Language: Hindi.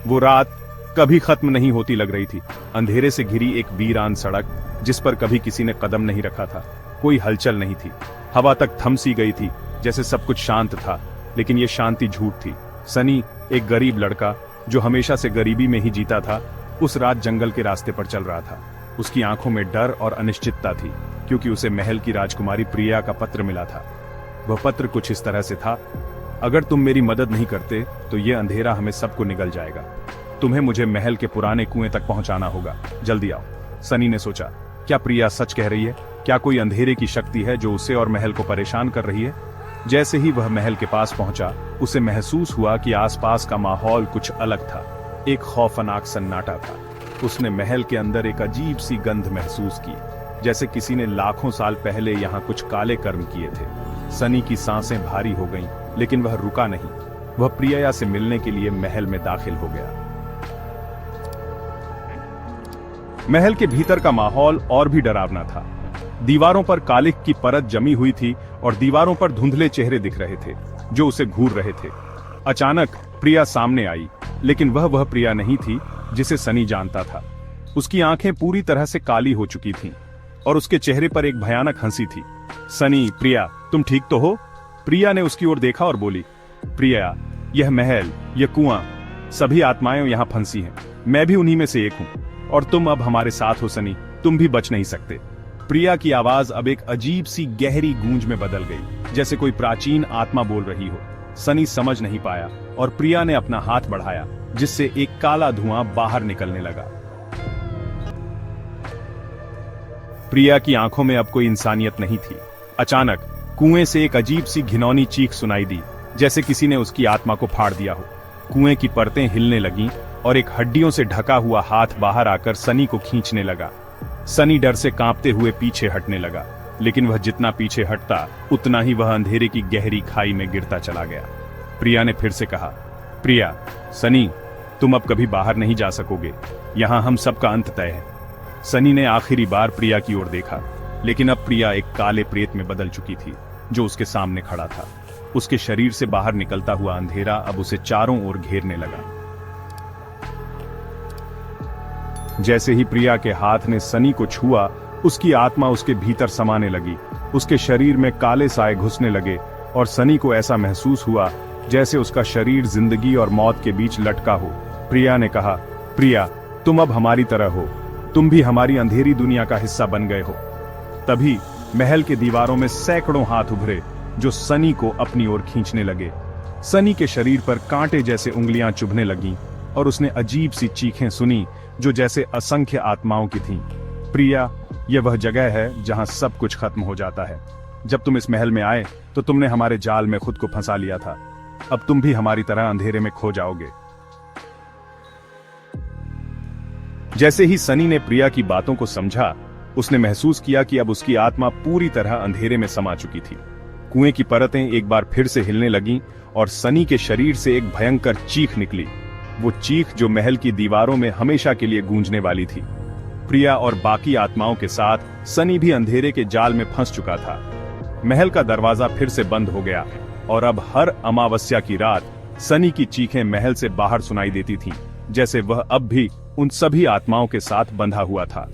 वो रात कभी खत्म नहीं होती लग रही थी। अंधेरे से घिरी एक वीरान सड़क जिस पर कभी किसी ने कदम नहीं रखा था। कोई हलचल नहीं थी। हवा तक थम सी गई थी, जैसे सब कुछ शांत था। लेकिन ये शांति झूठ थी। सनी, एक गरीब लड़का जो हमेशा से गरीबी में ही जीता था, उस रात जंगल के रास्ते पर चल रहा था। उसकी आंखों में डर और अनिश्चितता थी, क्योंकि उसे महल की राजकुमारी प्रिया का पत्र मिला था। वह पत्र कुछ इस तरह से था, अगर तुम मेरी मदद नहीं करते तो ये अंधेरा हमें सबको निगल जाएगा। तुम्हें मुझे महल के पुराने कुएं तक पहुंचाना होगा। जल्दी आओ। सनी ने सोचा, क्या प्रिया सच कह रही है? क्या कोई अंधेरे की शक्ति है जो उसे और महल को परेशान कर रही है? जैसे ही वह महल के पास पहुंचा, उसे महसूस हुआ कि आसपास का माहौल कुछ अलग था। एक खौफनाक सन्नाटा था। उसने महल के अंदर एक अजीब सी गंध महसूस की, जैसे किसी ने लाखों साल पहले यहाँ कुछ काले कर्म किए थे। सनी की सांसें भारी हो गईं, लेकिन वह रुका नहीं। वह प्रिया से मिलने के लिए महल में दाखिल हो गया। महल के भीतर का माहौल और भी डरावना था। दीवारों पर कालिख की परत जमी हुई थी और दीवारों पर धुंधले चेहरे दिख रहे थे जो उसे घूर रहे थे। अचानक प्रिया सामने आई, लेकिन वह प्रिया नहीं थी जिसे सनी जानता था। उसकी आंखें पूरी तरह से काली हो चुकी थीं और उसके चेहरे पर एक भयानक हंसी थी। सनी, प्रिया, तुम ठीक तो हो? प्रिया ने उसकी ओर देखा और बोली, प्रिया, यह महल, यह कुआं, सभी आत्माएं यहाँ फंसी हैं। मैं भी उन्हीं में से एक हूँ और तुम अब हमारे साथ हो सनी, तुम भी बच नहीं सकते। प्रिया की आवाज अब एक अजीब सी गहरी गूंज में बदल गई, जैसे कोई प्राचीन आत्मा बोल रही हो। सनी समझ नहीं पाया और प्रिया ने अपना हाथ बढ़ाया, जिससे एक काला धुआं बाहर निकलने लगा। प्रिया की आंखों में अब कोई इंसानियत नहीं थी। अचानक कुएं से एक अजीब सी घिनौनी चीख सुनाई दी, जैसे किसी ने उसकी आत्मा को फाड़ दिया हो। कुएं की परतें हिलने लगीं और एक हड्डियों से ढका हुआ हाथ बाहर आकर सनी को खींचने लगा। सनी डर से कांपते हुए पीछे हटने लगा, लेकिन वह जितना पीछे हटता उतना ही वह अंधेरे की गहरी खाई में गिरता चला गया। प्रिया ने फिर से कहा, प्रिया, सनी, तुम अब कभी बाहर नहीं जा सकोगे। यहां हम सबका अंत तय है। सनी ने आखिरी बार प्रिया की ओर देखा, लेकिन अब प्रिया एक काले प्रेत में बदल चुकी थी जो उसके सामने खड़ा था। उसके शरीर से बाहर निकलता हुआ अंधेरा अब उसे चारों ओर घेरने लगा। जैसे ही प्रिया के हाथ ने सनी को छुआ, उसकी आत्मा उसके भीतर समाने लगी। उसके शरीर में काले साए घुसने लगे और सनी को ऐसा महसूस हुआ जैसे उसका शरीर जिंदगी और मौत के बीच लटका हो। प्रिया ने कहा, प्रिया, तुम अब हमारी तरह हो। तुम भी हमारी अंधेरी दुनिया का हिस्सा बन गए हो। तभी महल के दीवारों में सैकड़ों हाथ उभरे जो सनी को अपनी ओर खींचने लगे। सनी के शरीर पर कांटे जैसे उंगलियां चुभने लगीं और उसने अजीब सी चीखें सुनी जो जैसे असंख्य आत्माओं की थीं। प्रिया, यह वह जगह है जहां सब कुछ खत्म हो जाता है। जब तुम इस महल में आए तो तुमने हमारे जाल में खुद को फंसा लिया था। अब तुम भी हमारी तरह अंधेरे में खो जाओगे। जैसे ही सनी ने प्रिया की बातों को समझा, उसने महसूस किया कि अब उसकी आत्मा पूरी तरह अंधेरे में समा चुकी थी। कुएं की परतें एक बार फिर से हिलने लगीं और सनी के शरीर से एक भयंकर चीख निकली। वो चीख जो महल की दीवारों में हमेशा के लिए गूंजने वाली थी। प्रिया और बाकी आत्माओं के साथ सनी भी अंधेरे के जाल में फंस चुका था। महल का दरवाजा फिर से बंद हो गया और अब हर अमावस्या की रात सनी की चीखें महल से बाहर सुनाई देती थीं, जैसे वह अब भी उन सभी आत्माओं के साथ बंधा हुआ था।